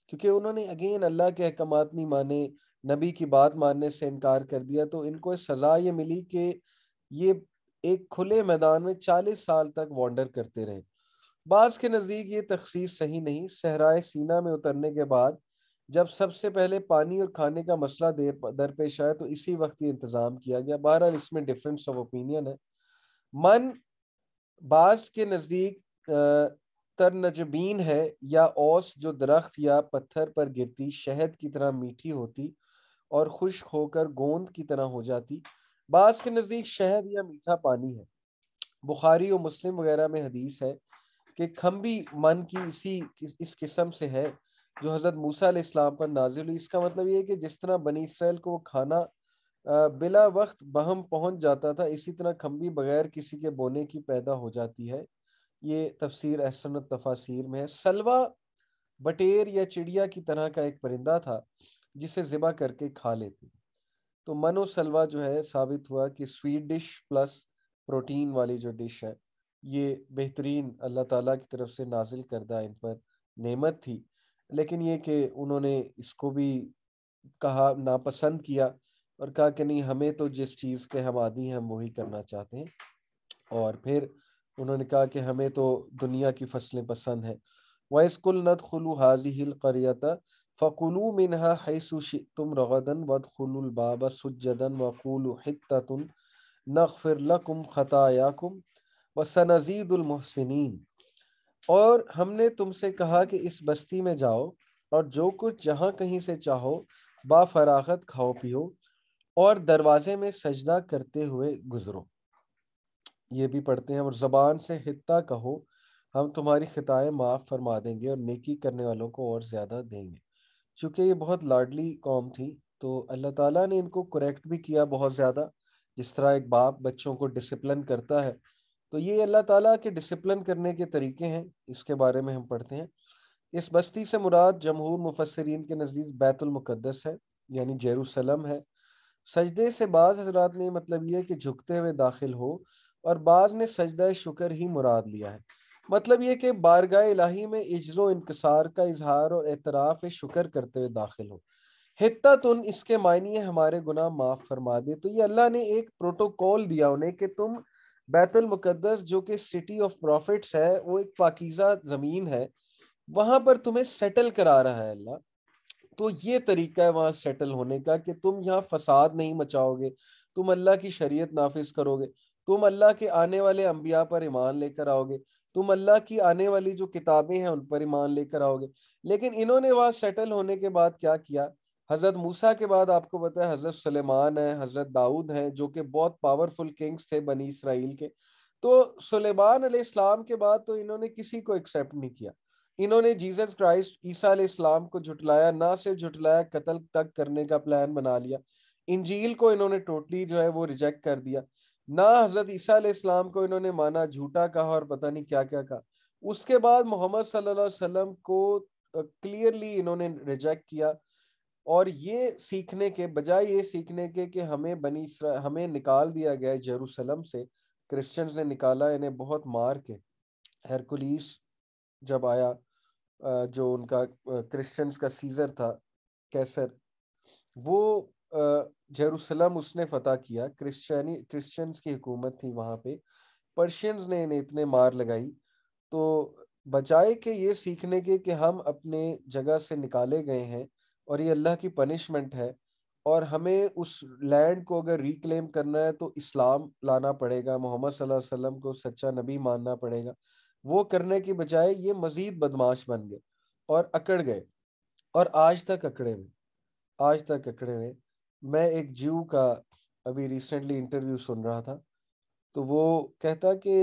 کیونکہ انہوں نے اگین اللہ کے احکامات نہیں مانے، نبی کی بات ماننے سے انکار کر دیا، تو ان کو سزا یہ ملی کہ یہ ایک کھلے میدان میں 40 سال تک وانڈر کرتے رہے۔ بعض کے نزدیک یہ تخصیص صحیح نہیں، صحرائے سینا میں اترنے کے بعد جب سب سے پہلے پانی اور کھانے کا مسئلہ درپیش آیا تو اسی وقت یہ انتظام کیا گیا۔ بہرحال اس میں ڈفرینس آف اوپینین ہے۔ من بعض کے نزدیک ترنجبین ہے، یا اوس جو درخت یا پتھر پر گرتی شہد کی طرح میٹھی ہوتی اور خشک ہو کر گوند کی طرح ہو جاتی۔ بعض کے نزدیک شہد یا میٹھا پانی ہے۔ بخاری و مسلم وغیرہ میں حدیث ہے کہ کھمبی من کی اس قسم سے ہے جو حضرت موسیٰ علیہ السلام پر نازل ہوئی۔ اس کا مطلب یہ ہے کہ جس طرح بنی اسرائیل کو وہ کھانا بلا وقت بہم پہنچ جاتا تھا، اسی طرح کھمبی بغیر کسی کے بونے کی پیدا ہو جاتی ہے۔ یہ تفسیر احسن التفاسیر میں ہے۔ سلوہ بٹیر یا چڑیا کی طرح کا ایک پرندہ تھا جسے ذبح کر کے کھا لیتے۔ تو من و سلوہ جو ہے ثابت ہوا کہ سویٹ ڈش پلس پروٹین والی جو ڈش ہے، یہ بہترین اللہ تعالیٰ کی طرف سے نازل کردہ ان پر نعمت تھی، لیکن یہ کہ انہوں نے اس کو بھی کہا، ناپسند کیا اور کہا کہ نہیں، ہمیں تو جس چیز کے ہم عادی ہیں ہم وہی کرنا چاہتے ہیں، اور پھر انہوں نے کہا کہ ہمیں تو دنیا کی فصلیں پسند ہیں۔ وَإِذْ قُلْنَا ادْخُلُوا هَٰذِهِ الْقَرْيَةَ فَكُلُوا مِنْهَا حَيْثُ شِئْتُمْ رَغَدًا وَادْخُلُوا الْبَابَ سُجَّدًا وَقُولُوا حِطَّةٌ نَغْفِرْ لَكُمْ خَطَايَاكُمْ وَسَنَزِيدُ الْمُحْسِنِينَ۔ اور ہم نے تم سے کہا کہ اس بستی میں جاؤ اور جو کچھ جہاں کہیں سے چاہو با فراغت کھاؤ پیو، اور دروازے میں سجدہ کرتے ہوئے گزرو۔ یہ بھی پڑھتے ہیں، اور زبان سے حتہ کہو، ہم تمہاری خطائیں معاف فرما دیں گے اور نیکی کرنے والوں کو اور زیادہ دیں گے۔ چونکہ یہ بہت لاڈلی قوم تھی تو اللہ تعالیٰ نے ان کو کریکٹ بھی کیا بہت زیادہ، جس طرح ایک باپ بچوں کو ڈسپلن کرتا ہے، تو یہ اللہ تعالیٰ کے ڈسپلن کرنے کے طریقے ہیں، اس کے بارے میں ہم پڑھتے ہیں۔ اس بستی سے مراد جمہور مفسرین کے نزدیک بیت المقدس ہے، یعنی جیروسلم ہے۔ سجدے سے بعض حضرات نے مطلب یہ کہ جھکتے ہوئے داخل ہو، اور بعض نے سجدہ شکر ہی مراد لیا ہے، مطلب یہ کہ بارگاہ الہی میں عجز و انکسار کا اظہار اور اعتراف شکر کرتے ہوئے داخل ہو۔ حتتن اس کے معنی ہے ہمارے گناہ معاف فرما دے۔ تو یہ اللہ نے ایک پروٹوکول دیا انہیں کہ تم بیت المقدس جو کہ سٹی آف پروفٹس ہے، وہ ایک پاکیزہ زمین ہے، وہاں پر تمہیں سیٹل کرا رہا ہے اللہ۔ تو یہ طریقہ ہے وہاں سیٹل ہونے کا کہ تم یہاں فساد نہیں مچاؤ گے، تم اللہ کی شریعت نافذ کرو گے، تم اللہ کے آنے والے انبیاء پر ایمان لے کر آؤ گے، تم اللہ کی آنے والی جو کتابیں ہیں ان پر ایمان لے کر آؤ گے۔ لیکن انہوں نے وہاں سیٹل ہونے کے بعد کیا کیا؟ حضرت موسیٰ کے بعد آپ کو پتہ ہے حضرت سلیمان ہے، حضرت داؤد ہیں، جو کہ بہت پاورفل کنگز تھے بنی اسرائیل کے۔ تو سلیمان علیہ السلام کے بعد تو انہوں نے کسی کو ایکسیپٹ نہیں کیا، انہوں نے جیزس کرائسٹ عیسیٰ علیہ السلام کو جھٹلایا، نہ صرف جھٹلایا، قتل تک کرنے کا پلان بنا لیا۔ انجیل کو انہوں نے ٹوٹلی جو ہے وہ ریجیکٹ کر دیا، نہ حضرت عیسیٰ علیہ السلام کو انہوں نے مانا، جھوٹا کہا اور پتہ نہیں کیا کیا کہا۔ اس کے بعد محمد صلی اللہ علیہ وسلم کو کلیئرلی انہوں نے ریجیکٹ کیا، اور یہ سیکھنے کے بجائے یہ سیکھنے کے کہ ہمیں نکال دیا گیا ہے جیروسلم سے، کرسچنز نے نکالا انہیں بہت مار کے۔ ہرکولیس جب آیا، جو ان کا کرسچنز کا سیزر تھا، کیسر، وہ جیروسلم اس نے فتح کیا، کرسچنز کی حکومت تھی وہاں پہ، پرشینز نے انہیں اتنے مار لگائی، تو بجائے کہ یہ سیکھنے کے کہ ہم اپنے جگہ سے نکالے گئے ہیں اور یہ اللہ کی پنشمنٹ ہے، اور ہمیں اس لینڈ کو اگر ریکلیم کرنا ہے تو اسلام لانا پڑے گا، محمد صلی اللہ علیہ وسلم کو سچا نبی ماننا پڑے گا، وہ کرنے کی بجائے یہ مزید بدماش بن گئے اور اکڑ گئے، اور آج تک اکڑے ہوئے، آج تک اکڑے ہوئے۔ میں ایک جیو کا ابھی ریسنٹلی انٹرویو سن رہا تھا، تو وہ کہتا کہ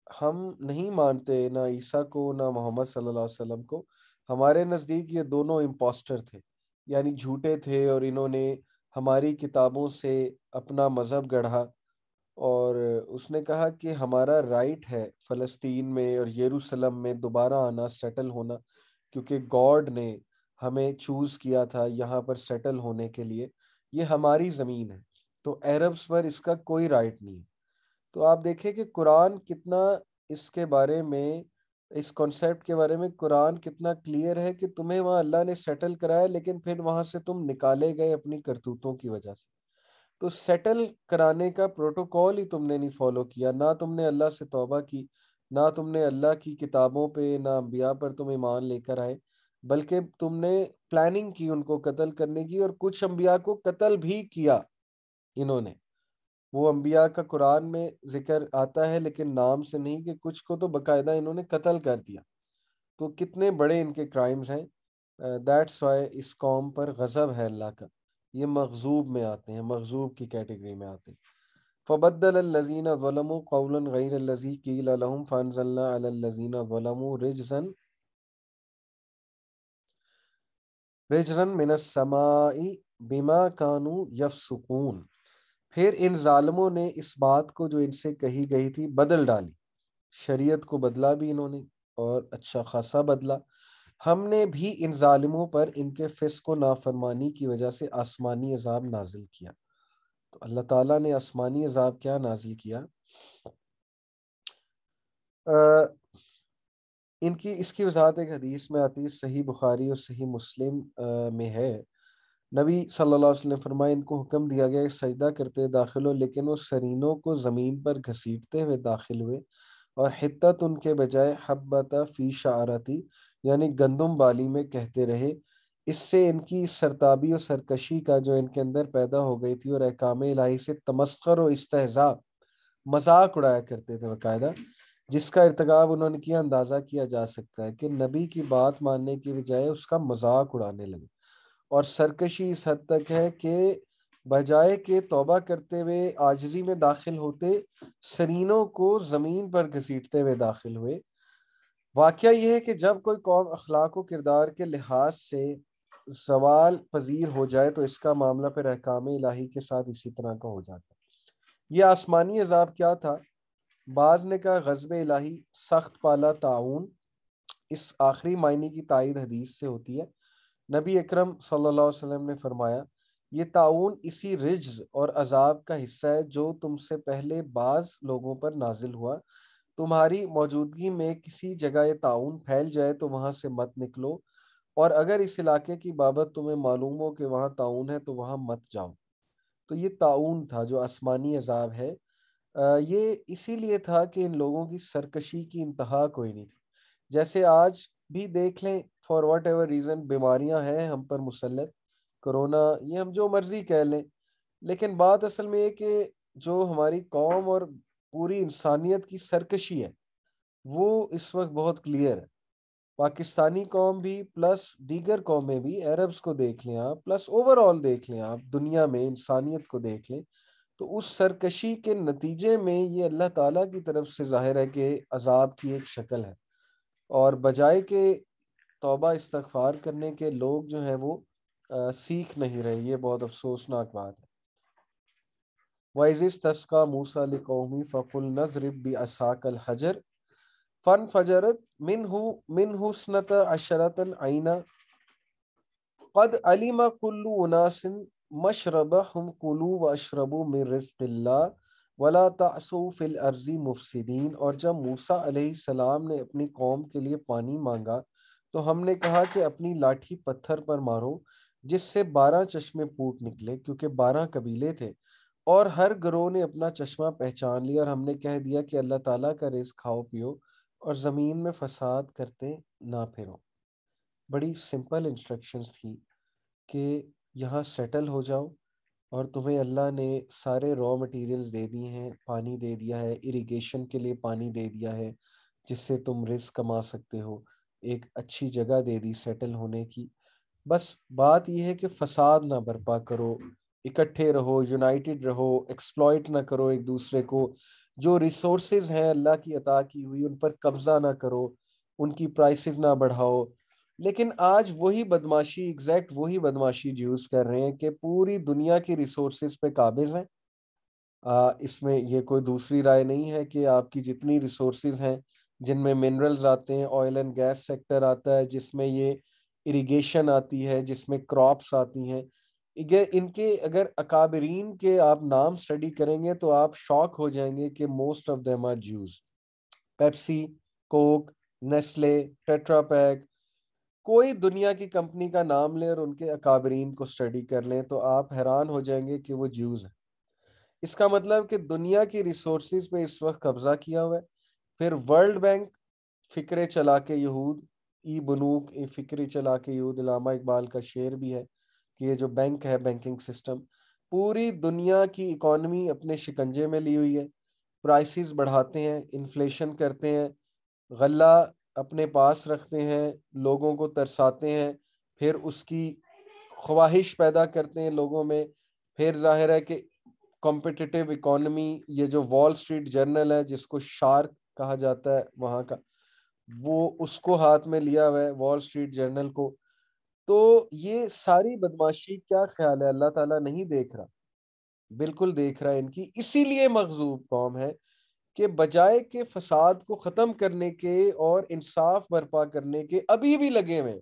ہم نہیں مانتے نہ عیسیٰ کو نہ محمد صلی اللہ علیہ وسلم کو، ہمارے نزدیک یہ دونوں امپوسٹر تھے، یعنی جھوٹے تھے، اور انہوں نے ہماری کتابوں سے اپنا مذہب گڑھا، اور اس نے کہا کہ ہمارا رائٹ ہے فلسطین میں اور یروشلم میں دوبارہ آنا، سیٹل ہونا، کیونکہ گاڈ نے ہمیں چوز کیا تھا یہاں پر سیٹل ہونے کے لیے، یہ ہماری زمین ہے، تو عربس پر اس کا کوئی رائٹ نہیں ہے۔ تو آپ دیکھیں کہ قرآن کتنا اس کے بارے میں، اس کانسیپٹ کے بارے میں قرآن کتنا کلیئر ہے کہ تمہیں وہاں اللہ نے سیٹل کرایا، لیکن پھر وہاں سے تم نکالے گئے اپنی کرتوتوں کی وجہ سے، تو سیٹل کرانے کا پروٹوکول ہی تم نے نہیں فالو کیا، نہ تم نے اللہ سے توبہ کی، نہ تم نے اللہ کی کتابوں پہ نہ انبیاء پر تم ایمان لے کر آئے، بلکہ تم نے پلاننگ کی ان کو قتل کرنے کی، اور کچھ انبیاء کو قتل بھی کیا انہوں نے۔ وہ انبیاء کا قرآن میں ذکر آتا ہے لیکن نام سے نہیں، کہ کچھ کو تو باقاعدہ انہوں نے قتل کر دیا، تو کتنے بڑے ان کے کرائمز ہیں۔ دیٹس وائی اس قوم پر غضب ہے اللہ کا، یہ مغضوب میں آتے ہیں، مغضوب کی کیٹیگری میں آتے ہیں۔ فبدل الذین ظلموا قولا غیر الذی قیل لهم فانزلنا علی الذین ظلموا رجزا من السماء بما كانوا یفسقون۔ پھر ان ظالموں نے اس بات کو جو ان سے کہی گئی تھی بدل ڈالی، شریعت کو بدلا بھی انہوں نے، اور اچھا خاصا بدلا۔ ہم نے بھی ان ظالموں پر ان کے فسق و نافرمانی کی وجہ سے آسمانی عذاب نازل کیا۔ تو اللہ تعالیٰ نے آسمانی عذاب کیا نازل کیا؟ ان کی اس کی وضاحت ایک حدیث میں آتی ہے، صحیح بخاری اور صحیح مسلم میں ہے۔ نبی صلی اللہ علیہ وسلم نے فرمایا ان کو حکم دیا گیا کہ سجدہ کرتے داخل ہو، لیکن وہ سرینوں کو زمین پر گھسیٹتے ہوئے داخل ہوئے، اور حتت ان کے بجائے حبت فی شعرتی، یعنی گندم بالی میں کہتے رہے۔ اس سے ان کی سرتابی اور سرکشی کا جو ان کے اندر پیدا ہو گئی تھی، اور احکام الہی سے تمسخر و استہزاء، مذاق اڑایا کرتے تھے باقاعدہ، جس کا ارتکاب انہوں نے کیا، اندازہ کیا جا سکتا ہے کہ نبی کی بات ماننے کی بجائے اس کا مذاق اڑانے لگے۔ اور سرکشی اس حد تک ہے کہ بجائے کہ توبہ کرتے ہوئے عاجزی میں داخل ہوتے، سرینوں کو زمین پر گھسیٹتے ہوئے داخل ہوئے۔ واقعہ یہ ہے کہ جب کوئی قوم اخلاق و کردار کے لحاظ سے زوال پذیر ہو جائے تو اس کا معاملہ پھر احکام الہی کے ساتھ اسی طرح کا ہو جاتا ہے۔ یہ آسمانی عذاب کیا تھا؟ بعض نے کہا غضب الہی، سخت پالا طاعون، اس آخری معنی کی تائید حدیث سے ہوتی ہے۔ نبی اکرم صلی اللہ علیہ وسلم نے فرمایا یہ طاعون اسی رجز اور عذاب کا حصہ ہے جو تم سے پہلے بعض لوگوں پر نازل ہوا، تمہاری موجودگی میں کسی جگہ یہ طاعون پھیل جائے تو وہاں سے مت نکلو، اور اگر اس علاقے کی بابت تمہیں معلوم ہو کہ وہاں طاعون ہے تو وہاں مت جاؤ۔ تو یہ طاعون تھا جو آسمانی عذاب ہے، یہ اسی لیے تھا کہ ان لوگوں کی سرکشی کی انتہا کوئی نہیں تھی۔ جیسے آج بھی دیکھ لیں، فار واٹ ایور ریزن بیماریاں ہیں ہم پر مسلط، کرونا، یہ ہم جو مرضی کہہ لیں، لیکن بات اصل میں یہ کہ جو ہماری قوم اور پوری انسانیت کی سرکشی ہے وہ اس وقت بہت کلیئر ہے۔ پاکستانی قوم بھی پلس دیگر قومیں بھی، عربز کو دیکھ لیں آپ، پلس اوور آل دیکھ لیں آپ، دنیا میں انسانیت کو دیکھ لیں، تو اس سرکشی کے نتیجے میں یہ اللہ تعالیٰ کی طرف سے ظاہر ہے کہ عذاب کی ایک شکل ہے، اور بجائے کہ توبہ استغفار کرنے کے لوگ جو ہیں وہ سیکھ نہیں رہے، یہ بہت افسوسناک بات ہے۔ وَإِذِ اسْتَسْقَىٰ مُوسَىٰ لِقَوْمِهِ فَقُلْنَا اضْرِب بِّعَصَاكَ الْحَجَرَ فَانْفَجَرَتْ مِنْهُ اثْنَتَا عَشْرَةَ عَيْنًا قَدْ عَلِمَ كُلُّ أُنَاسٍ مَّشْرَبَهُمْ كُلُوا وَاشْرَبُوا مِن رِّزْقِ اللَّهِ وَلَا تَعْثُوا فِي الْأَرْضِ مُفْسِدِينَ۔ اور جب موسیٰ علیہ السلام نے اپنی قوم کے لیے پانی مانگا تو ہم نے کہا کہ اپنی لاٹھی پتھر پر مارو، جس سے 12 چشمے پھوٹ نکلے، کیونکہ 12 قبیلے تھے اور ہر گروہ نے اپنا چشمہ پہچان لیا، اور ہم نے کہہ دیا کہ اللہ تعالیٰ کا رزق کھاؤ پیو اور زمین میں فساد کرتے نہ پھرو۔ بڑی سمپل انسٹرکشنز تھی کہ یہاں سیٹل ہو جاؤ، اور تمہیں اللہ نے سارے را مٹیریلز دے دیے ہیں، پانی دے دیا ہے، اریگیشن کے لیے پانی دے دیا ہے جس سے تم رزق کما سکتے ہو، ایک اچھی جگہ دے دی سیٹل ہونے کی۔ بس بات یہ ہے کہ فساد نہ برپا کرو، اکٹھے رہو، یونائٹڈ رہو، ایکسپلائٹ نہ کرو ایک دوسرے کو، جو ریسورسز ہیں اللہ کی عطا کی ہوئی ان پر قبضہ نہ کرو، ان کی پرائسز نہ بڑھاؤ۔ لیکن آج وہی بدماشی، ایگزیکٹ وہی بدماشی جیوز کر رہے ہیں کہ پوری دنیا کی ریسورسز پہ قابض ہیں۔ اس میں یہ کوئی دوسری رائے نہیں ہے کہ آپ کی جتنی ریسورسز ہیں جن میں منرلز آتے ہیں، آئل اینڈ گیس سیکٹر آتا ہے جس میں یہ اریگیشن آتی ہے، جس میں کراپس آتی ہیں، ان کے اگر اکابرین کے آپ نام سٹڈی کریں گے تو آپ شاک ہو جائیں گے کہ most of them are Jews. Pepsi, Coke, Nestle, Tetra Pak, کوئی دنیا کی کمپنی کا نام لیں اور ان کے اکابرین کو سٹڈی کر لیں تو آپ حیران ہو جائیں گے کہ وہ جیوز ہیں۔ اس کا مطلب کہ دنیا کی ریسورسز پہ اس وقت قبضہ کیا ہوا ہے۔ پھر ورلڈ بینک، فکر چلا کے یہود، ای بنوک فکر چلا کے یہود، علامہ اقبال کا شعر بھی ہے کہ یہ جو بینک ہے، بینکنگ سسٹم پوری دنیا کی اکانومی اپنے شکنجے میں لی ہوئی ہے، پرائسز بڑھاتے ہیں، انفلیشن کرتے ہیں، غلہ اپنے پاس رکھتے ہیں، لوگوں کو ترساتے ہیں، پھر اس کی خواہش پیدا کرتے ہیں لوگوں میں۔ پھر ظاہر ہے کہ کمپٹیٹیو اکانومی، یہ جو وال اسٹریٹ جرنل ہے جس کو شارک کہا جاتا ہے وہاں کا، وہ اس کو ہاتھ میں لیا ہوا ہے وال اسٹریٹ جرنل کو۔ تو یہ ساری بدماشی کیا خیال ہے اللہ تعالیٰ نہیں دیکھ رہا؟ بالکل دیکھ رہا ہے ان کی، اسی لیے مغضوب قوم ہے کہ بجائے کہ فساد کو ختم کرنے کے اور انصاف برپا کرنے کے ابھی بھی لگے ہوئے ہیں،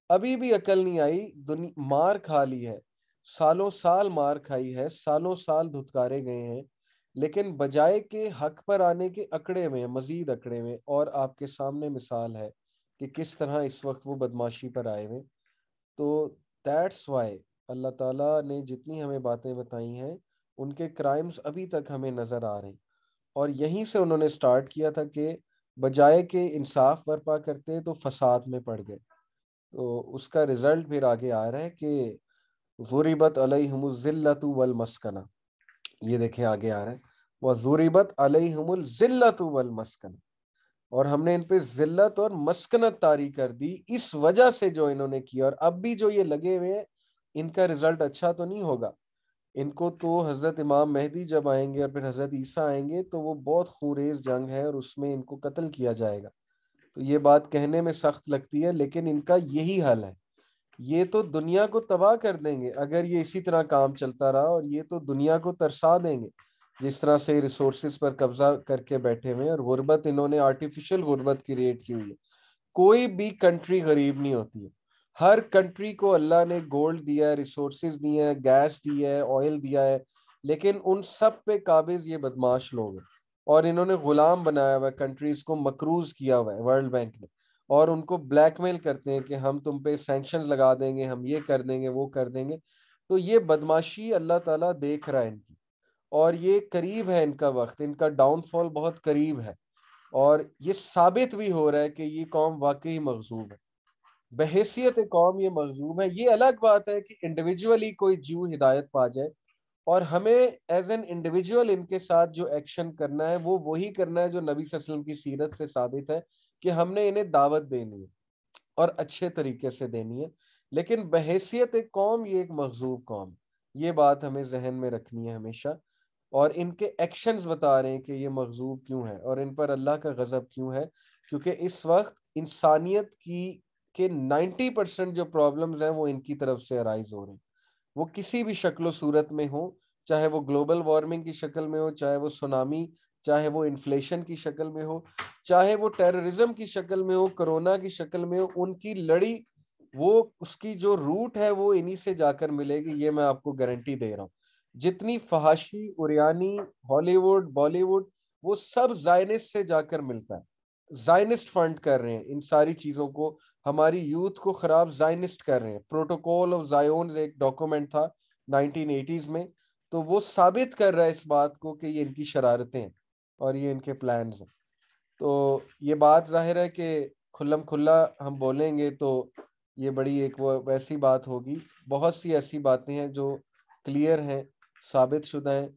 ابھی بھی عقل نہیں آئی، مار کھا لی ہے، سالوں سال مار کھائی ہے، سالوں سال دھتکارے گئے ہیں، لیکن بجائے کہ حق پر آنے کے اکڑے ہوئے ہیں، مزید اکڑے ہوئے ہیں۔ اور آپ کے سامنے مثال ہے کہ کس طرح اس وقت وہ بدماشی پر آئے ہوئے۔ تو دیٹس وائی اللہ تعالیٰ نے جتنی ہمیں باتیں بتائی ہیں ان کے کرائمز ابھی تک ہمیں نظر آ رہے ہیں، اور یہیں سے انہوں نے سٹارٹ کیا تھا کہ بجائے کہ انصاف برپا کرتے تو فساد میں پڑ گئے۔ تو اس کا رزلٹ پھر آگے آ رہا ہے کہ ضربت علیہم الذلۃ والمسکنہ، یہ دیکھیں آگے آ رہا ہے وضربت علیہم الذلۃ والمسکنہ، اور ہم نے ان پہ ذلت اور مسکنت طاری کر دی اس وجہ سے جو انہوں نے کیا، اور اب بھی جو یہ لگے ہوئے ہیں ان کا رزلٹ اچھا تو نہیں ہوگا۔ ان کو تو حضرت امام مہدی جب آئیں گے اور پھر حضرت عیسیٰ آئیں گے تو وہ بہت خونریز جنگ ہے اور اس میں ان کو قتل کیا جائے گا۔ تو یہ بات کہنے میں سخت لگتی ہے لیکن ان کا یہی حل ہے، یہ تو دنیا کو تباہ کر دیں گے اگر یہ اسی طرح کام چلتا رہا، اور یہ تو دنیا کو ترسا دیں گے جس طرح سے ریسورسز پر قبضہ کر کے بیٹھے ہوئے ہیں، اور غربت انہوں نے آرٹیفیشل غربت کریٹ کی ہوئی ہے۔ کوئی بھی کنٹری غریب نہیں ہوتی ہے، ہر کنٹری کو اللہ نے گولڈ دیا ہے، ریسورسز دیے ہیں، گیس دیا ہے، آئل دیا ہے، لیکن ان سب پہ قابض یہ بدماش لوگ ہیں، اور انہوں نے غلام بنایا ہوا ہے کنٹریز کو، مقروض کیا ہوا ہے ورلڈ بینک نے، اور ان کو بلیک میل کرتے ہیں کہ ہم تم پہ سینکشنز لگا دیں گے، ہم یہ کر دیں گے، وہ کر دیں گے۔ تو یہ بدماشی اللہ تعالیٰ دیکھ رہا ہے ان کی، اور یہ قریب ہے ان کا وقت، ان کا ڈاؤن فال بہت قریب ہے، اور یہ ثابت بھی ہو رہا ہے کہ یہ قوم واقعی مغضوب ہے، بحیثیت قوم یہ مغضوب ہے۔ یہ الگ بات ہے کہ انڈیویجولی کوئی جیو ہدایت پا جائے، اور ہمیں ایز این انڈیویجول ان کے ساتھ جو ایکشن کرنا ہے وہ وہی کرنا ہے جو نبی صلی اللہ علیہ وسلم کی سیرت سے ثابت ہے کہ ہم نے انہیں دعوت دینی ہے اور اچھے طریقے سے دینی ہے۔ لیکن بحیثیت ایک قوم یہ ایک مغضوب قوم، یہ بات ہمیں ذہن میں رکھنی ہے ہمیشہ، اور ان کے ایکشنز بتا رہے ہیں کہ یہ مغضوب کیوں ہے اور ان پر اللہ کا غضب کیوں ہے، کیونکہ اس وقت انسانیت کی کہ 90% جو پرابلمز ہیں وہ ان کی طرف سے ارائز ہو رہے ہیں، وہ کسی بھی شکل و صورت میں ہوں، چاہے وہ گلوبل وارمنگ کی شکل میں ہو، چاہے وہ سونامی، چاہے وہ انفلیشن کی شکل میں ہو، چاہے وہ ٹیررزم کی شکل میں ہو، کرونا کی شکل میں ہو، ان کی لڑی وہ اس کی جو روٹ ہے وہ انہی سے جا کر ملے گی، یہ میں آپ کو گارنٹی دے رہا ہوں۔ جتنی فحاشی، اریانی، ہالی ووڈ، بالی ووڈ، وہ سب زائنس سے جا کر ملتا ہے، زائنسٹ فنڈ کر رہے ہیں ان ساری چیزوں کو، ہماری یوتھ کو خراب زائنسٹ کر رہے ہیں. پروٹوکول آف زائونز ایک ڈاکومنٹ تھا 1980s میں، تو وہ ثابت کر رہا ہے اس بات کو کہ یہ ان کی شرارتیں ہیں اور یہ ان کے پلانز ہیں. تو یہ بات ظاہر ہے کہ کھلم کھلا ہم بولیں گے تو یہ بڑی ایک وہ ویسی بات ہوگی. بہت سی ایسی باتیں ہیں جو کلیئر ہیں، ثابت شدہ ہیں،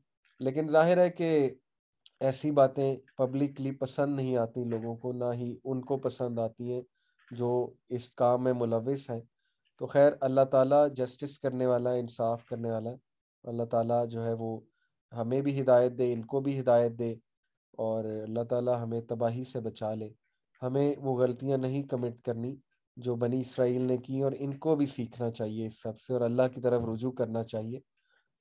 لیکن ظاہر ہے کہ ایسی باتیں پبلکلی پسند نہیں آتی لوگوں کو، نہ ہی ان کو پسند آتی ہیں جو اس کام میں ملوث ہیں. تو خیر، اللہ تعالیٰ جسٹس کرنے والا ہے، انصاف کرنے والا ہے. اللہ تعالیٰ جو ہے وہ ہمیں بھی ہدایت دے، ان کو بھی ہدایت دے، اور اللہ تعالیٰ ہمیں تباہی سے بچا لے. ہمیں وہ غلطیاں نہیں کمٹ کرنی جو بنی اسرائیل نے کی، اور ان کو بھی سیکھنا چاہیے اس سب سے، اور اللہ کی طرف رجوع کرنا چاہیے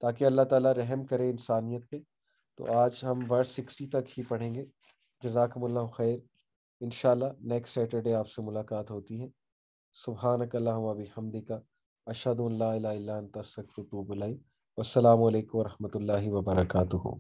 تاکہ اللہ تعالیٰ رحم کرے انسانیت پہ. تو آج ہم ورس 60 تک ہی پڑھیں گے. جزاکم اللہ خیر. انشاءاللہ نیکسٹ سیٹرڈے آپ سے ملاقات ہوتی ہے. سبحانک اللہم و بحمدک، اشہد ان لا الہ الا انت استغفرک و اتوب الیک. والسلام علیکم ورحمۃ اللہ وبرکاتہ.